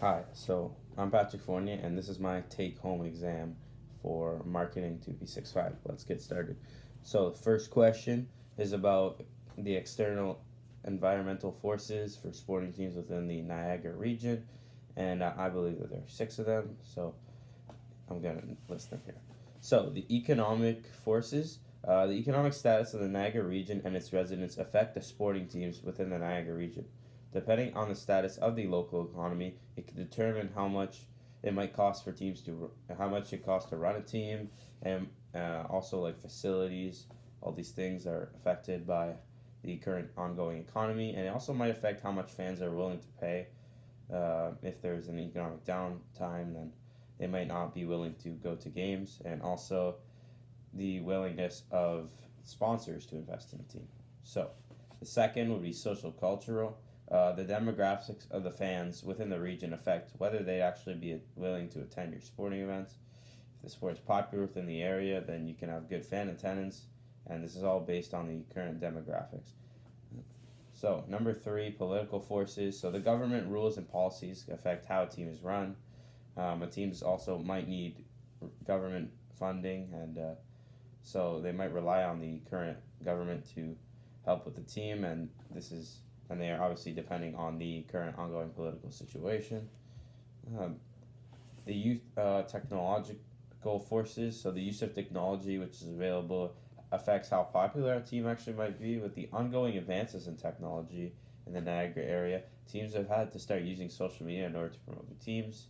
Hi, so I'm Patrick Fournier, and this is my take home exam for Marketing 2P65. Let's get started. So, the first question is about the external environmental forces for sporting teams within the Niagara region, and I believe that there are six of them, so I'm going to list them here. So, the economic forces. The economic status of the Niagara region and its residents affect the sporting teams within the Niagara region. Depending on the status of the local economy, it can determine how much it might cost for teams to, how much it costs to run a team, and also like facilities. All these things are affected by the current ongoing economy, and it also might affect how much fans are willing to pay. If there's an economic downtime, then they might not be willing to go to games, and also the willingness of sponsors to invest in the team. So, the second would be social cultural. The demographics of the fans within the region affect whether they'd actually be willing to attend your sporting events. If the sport is popular within the area, then you can have good fan attendance, and this is all based on the current demographics. So, number three, political forces. So, the government rules and policies affect how a team is run. A team also might need government funding, and so they might rely on the current government to help with the team, and they are obviously depending on the current ongoing political situation. Um, the youth technological forces, so the use of technology which is available affects how popular a team actually might be. With the ongoing advances in technology in the Niagara area, teams have had to start using social media in order to promote the teams,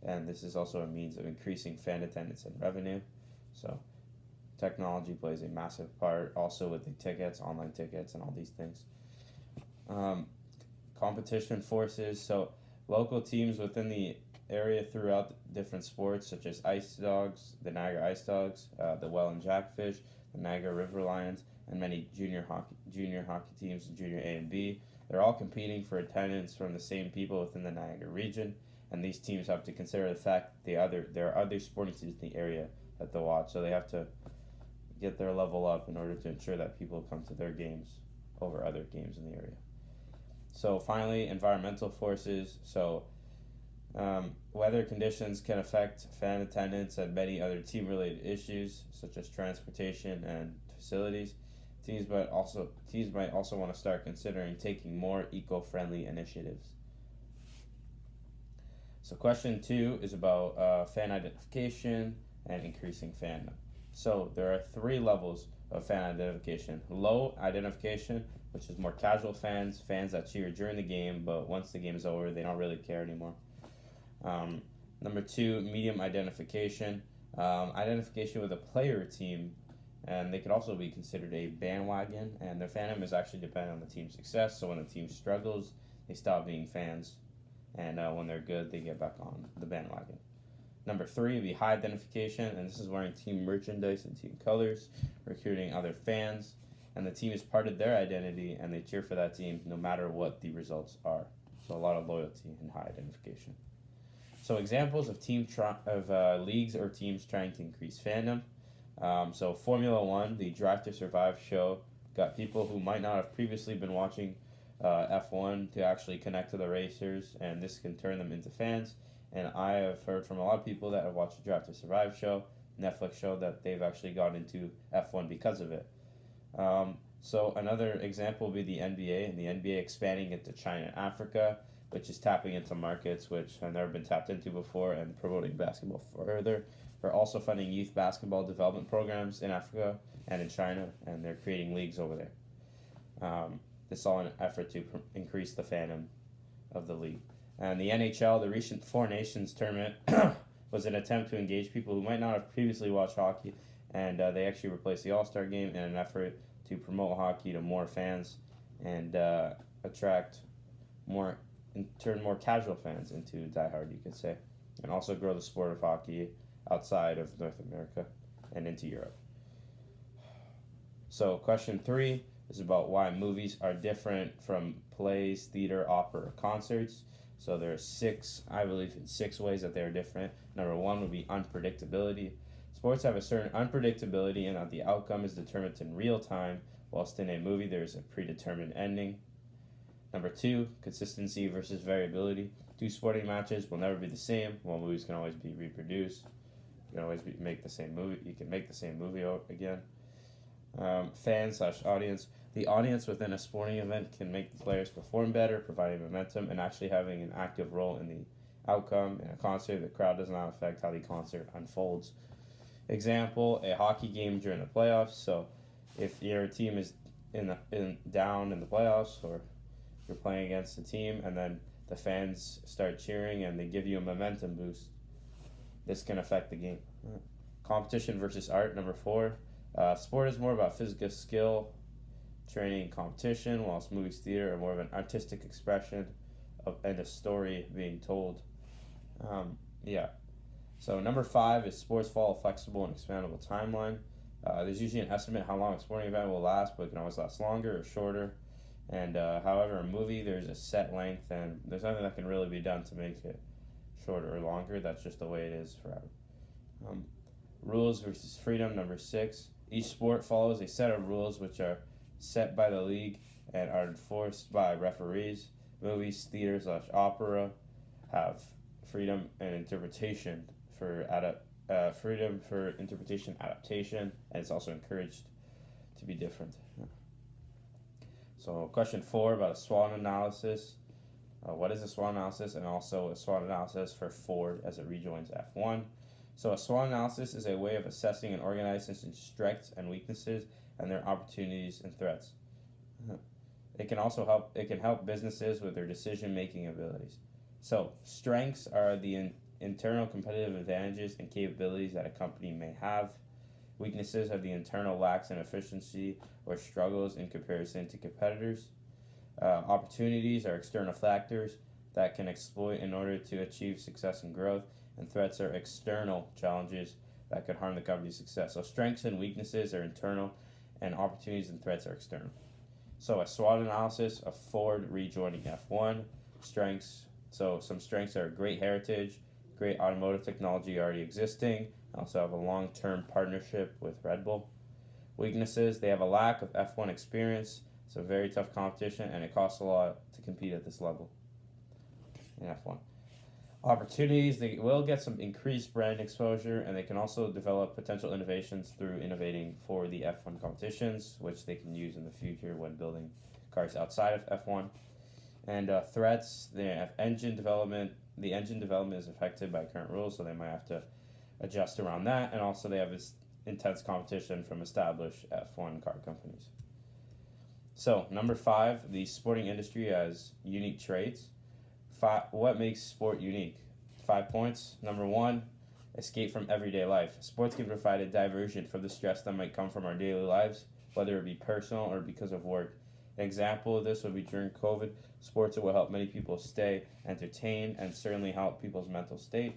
and this is also a means of increasing fan attendance and revenue. So technology plays a massive part also with the tickets, online tickets, and all these things. Um, Competition forces, so local teams within the area throughout different sports such as Ice Dogs, the Niagara Ice Dogs, the Welland Jackfish, the Niagara River Lions, and many junior hockey teams, junior A and B. They're all competing for attendance from the same people within the Niagara region, and these teams have to consider the fact that there are other sporting teams in the area that they watch, so they have to get their level up in order to ensure that people come to their games over other games in the area. So finally, environmental forces. So weather conditions can affect fan attendance and many other team-related issues such as transportation and facilities. Teams might also want to start considering taking more eco-friendly initiatives. So question 2 is about fan identification and increasing fandom. So there are three levels of fan identification. Low identification, which is more casual fans that cheer during the game, but once the game is over, they don't really care anymore. Number 2, medium identification. Identification with a player or team, and they could also be considered a bandwagon, and their fandom is actually dependent on the team's success. So when the team struggles, they stop being fans, and when they're good, they get back on the bandwagon. Number 3 would be high identification, and this is wearing team merchandise and team colors, recruiting other fans, and the team is part of their identity, and they cheer for that team no matter what the results are. So a lot of loyalty and high identification. So examples of leagues or teams trying to increase fandom. So Formula One, the Drive to Survive show, got people who might not have previously been watching F1 to actually connect to the racers, and this can turn them into fans. And I have heard from a lot of people that have watched the Drive to Survive show, Netflix show, that they've actually got into F1 because of it. So another example would be the NBA, and the NBA expanding into China and Africa, which is tapping into markets which have never been tapped into before and promoting basketball further. They're also funding youth basketball development programs in Africa and in China, and they're creating leagues over there. This is all in an effort to increase the fandom of the league. And the NHL, the recent Four Nations tournament, was an attempt to engage people who might not have previously watched hockey, and they actually replaced the All-Star game in an effort to promote hockey to more fans and attract more, and turn more casual fans into diehard, you could say, and also grow the sport of hockey outside of North America and into Europe. So question 3 is about why movies are different from plays, theater, opera, or concerts. So there are I believe in 6 ways that they're different. Number 1 would be unpredictability. Sports have a certain unpredictability in that the outcome is determined in real time, whilst in a movie there is a predetermined ending. Number 2, consistency versus variability. Two sporting matches will never be the same. While movies can always be reproduced, you can always make the same movie. You can make the same movie again. Fans/audience. The audience within a sporting event can make the players perform better, providing momentum and actually having an active role in the outcome. In a concert, the crowd does not affect how the concert unfolds. Example: a hockey game during the playoffs. So, if your team is down in the playoffs, or you're playing against a team, and then the fans start cheering and they give you a momentum boost, this can affect the game. Competition versus art. Number 4. Sport is more about physical skill, training, and competition, whilst movies, theater are more of an artistic expression and a story being told. So number 5 is sports follow a flexible and expandable timeline. There's usually an estimate how long a sporting event will last, but it can always last longer or shorter. And however, a movie, there's a set length, and there's nothing that can really be done to make it shorter or longer. That's just the way it is forever. Rules versus freedom. Number 6. Each sport follows a set of rules which are set by the league and are enforced by referees. Movies, theater/opera have freedom and interpretation freedom for interpretation, adaptation, and it's also encouraged to be different. So question 4 about a SWOT analysis. What is a SWOT analysis, and also a SWOT analysis for Ford as it rejoins F1. So a SWOT analysis is a way of assessing an organization's strengths and weaknesses and their opportunities and threats. It can help businesses with their decision-making abilities. So strengths are the internal competitive advantages and capabilities that a company may have. Weaknesses are the internal lacks in efficiency or struggles in comparison to competitors. Opportunities are external factors that can exploit in order to achieve success and growth, and threats are external challenges that could harm the company's success. So strengths and weaknesses are internal, and opportunities and threats are external. So a SWOT analysis of Ford rejoining F1. Strengths. So some strengths are great heritage, great automotive technology already existing, also have a long-term partnership with Red Bull. Weaknesses: they have a lack of F1 experience, so very tough competition, and it costs a lot to compete at this level in F1. Opportunities: they will get some increased brand exposure, and they can also develop potential innovations through innovating for the F1 competitions, which they can use in the future when building cars outside of F1. And threats: they have engine development. The engine development is affected by current rules, so they might have to adjust around that, and also they have this intense competition from established F1 car companies. So number 5, the sporting industry has unique traits. What makes sport unique? 5 points. Number 1, escape from everyday life. Sports can provide a diversion from the stress that might come from our daily lives, whether it be personal or because of work. An example of this would be during COVID. Sports will help many people stay entertained and certainly help people's mental state.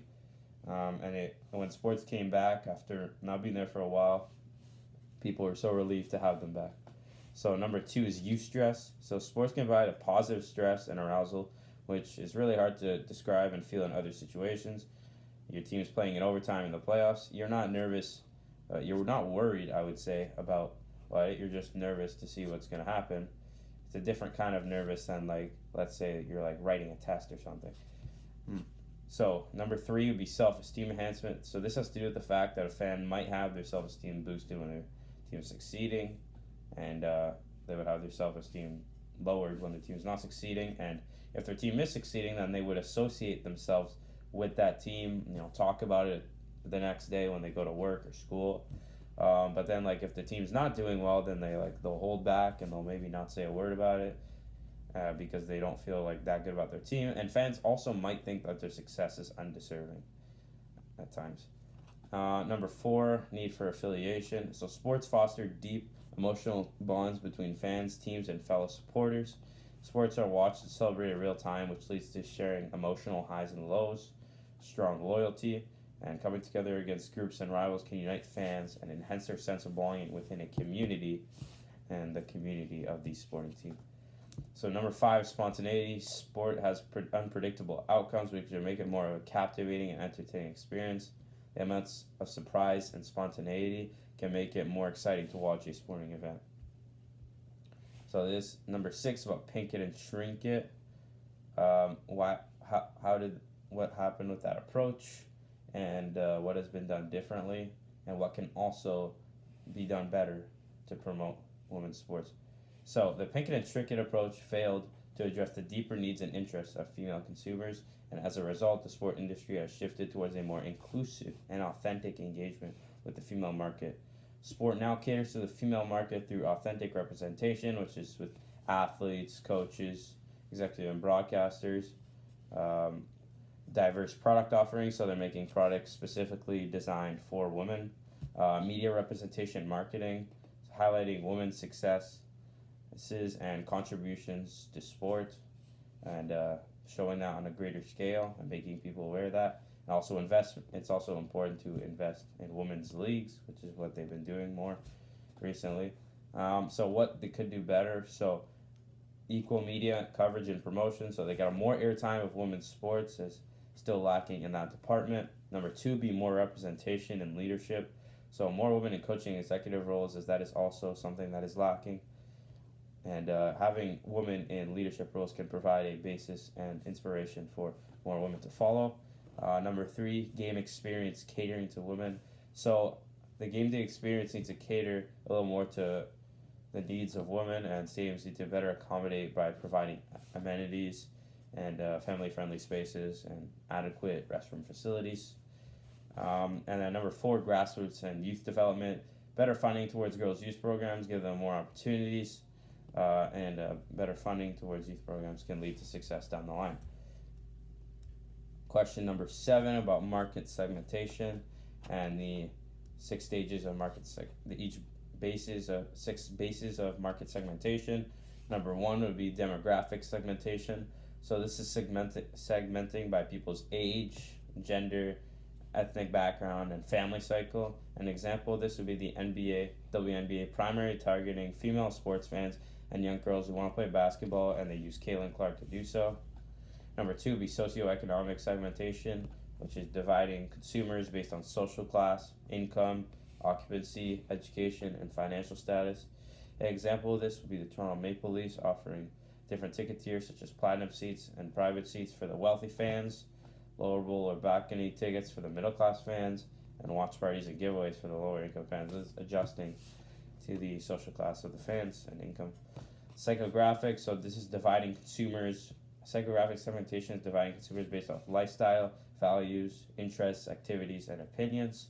When sports came back after not being there for a while, people were so relieved to have them back. So number 2 is eustress. So sports can provide a positive stress and arousal, which is really hard to describe and feel in other situations. Your team's playing in overtime in the playoffs. You're not nervous. You're not worried, I would say, about what. You're just nervous to see what's going to happen. It's a different kind of nervous than, like, let's say you're like writing a test or something. So number 3 would be self-esteem enhancement. So this has to do with the fact that a fan might have their self-esteem boosted when their team is succeeding, and they would have their self-esteem lowered when their team is not succeeding. And if their team is succeeding, then they would associate themselves with that team, talk about it the next day when they go to work or school. But then, like, if the team's not doing well, then they'll hold back and they'll maybe not say a word about it because they don't feel like that good about their team. And fans also might think that their success is undeserving at times. Number 4, need for affiliation. So sports foster deep emotional bonds between fans, teams, and fellow supporters. Sports are watched and celebrated in real time, which leads to sharing emotional highs and lows, strong loyalty, and coming together against groups and rivals can unite fans and enhance their sense of belonging within a community and the community of the sporting team. So number 5, spontaneity. Sport has unpredictable outcomes, which make it more of a captivating and entertaining experience. The amounts of surprise and spontaneity can make it more exciting to watch a sporting event. So this number 6 about pink it and shrink it. How how did what happened with that approach, and what has been done differently, and what can also be done better to promote women's sports. So the Pinkett and Strickett approach failed to address the deeper needs and interests of female consumers, and as a result, the sport industry has shifted towards a more inclusive and authentic engagement with the female market. Sport now caters to the female market through authentic representation, which is with athletes, coaches, executive and broadcasters, um, diverse product offerings, so they're making products specifically designed for women, media representation marketing, highlighting women's successes and contributions to sport, and showing that on a greater scale and making people aware of that. And also it's also important to invest in women's leagues, which is what they've been doing more recently. So what they could do better, so equal media coverage and promotion, so they got more airtime of women's sports is still lacking in that department. Number two, be more representation and leadership, so more women in coaching executive roles, as that is also something that is lacking. And having women in leadership roles can provide a basis and inspiration for more women to follow. Number three, game experience catering to women. So the game day experience needs to cater a little more to the needs of women, and stadiums need to better accommodate by providing amenities and family-friendly spaces and adequate restroom facilities. And then number four, grassroots and youth development. Better funding towards girls' youth programs, give them more opportunities, and better funding towards youth programs can lead to success down the line. Question number 7 about market segmentation and the 6 stages of market six bases of market segmentation. Number 1 would be demographic segmentation. So this is segmenting by people's age, gender, ethnic background, and family cycle. An example of this would be the WNBA primary, targeting female sports fans and young girls who want to play basketball, and they use Caitlin Clark to do so. Number 2 would be socioeconomic segmentation, which is dividing consumers based on social class, income, occupancy, education, and financial status. An example of this would be the Toronto Maple Leafs offering different ticket tiers such as platinum seats and private seats for the wealthy fans, lower bowl or balcony tickets for the middle class fans, and watch parties and giveaways for the lower income fans. This is adjusting to the social class of the fans and income. Psychographic, so this is dividing consumers. Psychographic segmentation is dividing consumers based off lifestyle, values, interests, activities, and opinions.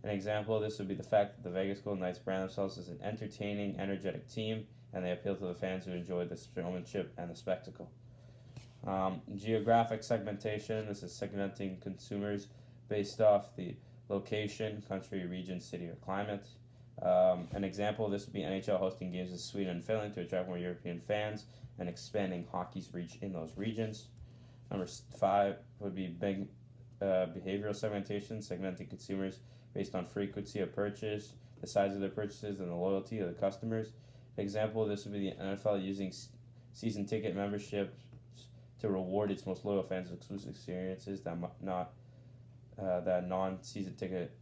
An example of this would be the fact that the Vegas Golden Knights brand themselves as an entertaining, energetic team, and they appeal to the fans who enjoy the showmanship and the spectacle. Geographic segmentation, this is segmenting consumers based off the location, country, region, city, or climate. An example of this would be NHL hosting games in Sweden and Finland to attract more European fans and expanding hockey's reach in those regions. Number 5 would be behavioral segmentation, segmenting consumers based on frequency of purchase, the size of their purchases, and the loyalty of the customers. An example of this would be the NFL using season ticket memberships to reward its most loyal fans with exclusive experiences that non-season ticket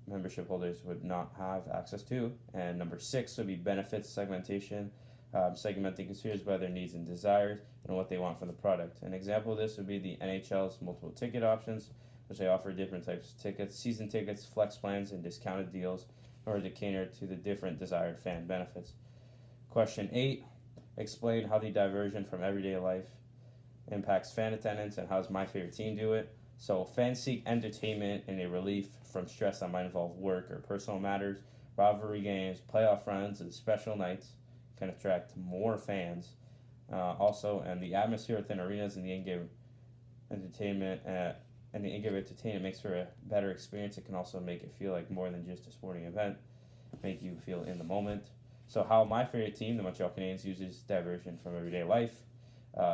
membership holders would not have access to. And number 6 would be benefits segmentation, segmenting consumers by their needs and desires and what they want from the product. An example of this would be the NHL's multiple ticket options, which they offer different types of tickets, season tickets, flex plans, and discounted deals in order to cater to the different desired fan benefits. Question 8, explain how the diversion from everyday life impacts fan attendance and how does my favorite team do it. So fans seek entertainment and a relief from stress that might involve work or personal matters. Rivalry games, playoff runs, and special nights can attract more fans. And the atmosphere within arenas and the in-game entertainment makes for a better experience. It can also make it feel like more than just a sporting event, make you feel in the moment. So how my favorite team, the Montreal Canadiens, uses diversion from everyday life.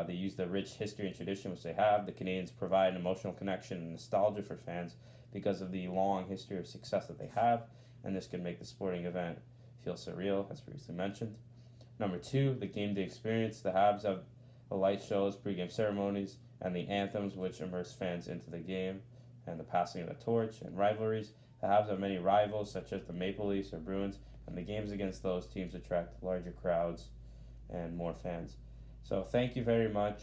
They use the rich history and tradition which they have. The Canadiens provide an emotional connection and nostalgia for fans because of the long history of success that they have, and this can make the sporting event feel surreal, as previously mentioned. Number 2, the game day experience. The Habs have the light shows, pregame ceremonies, and the anthems which immerse fans into the game, and the passing of the torch and rivalries. The Habs have many rivals such as the Maple Leafs or Bruins, and the games against those teams attract larger crowds and more fans. So thank you very much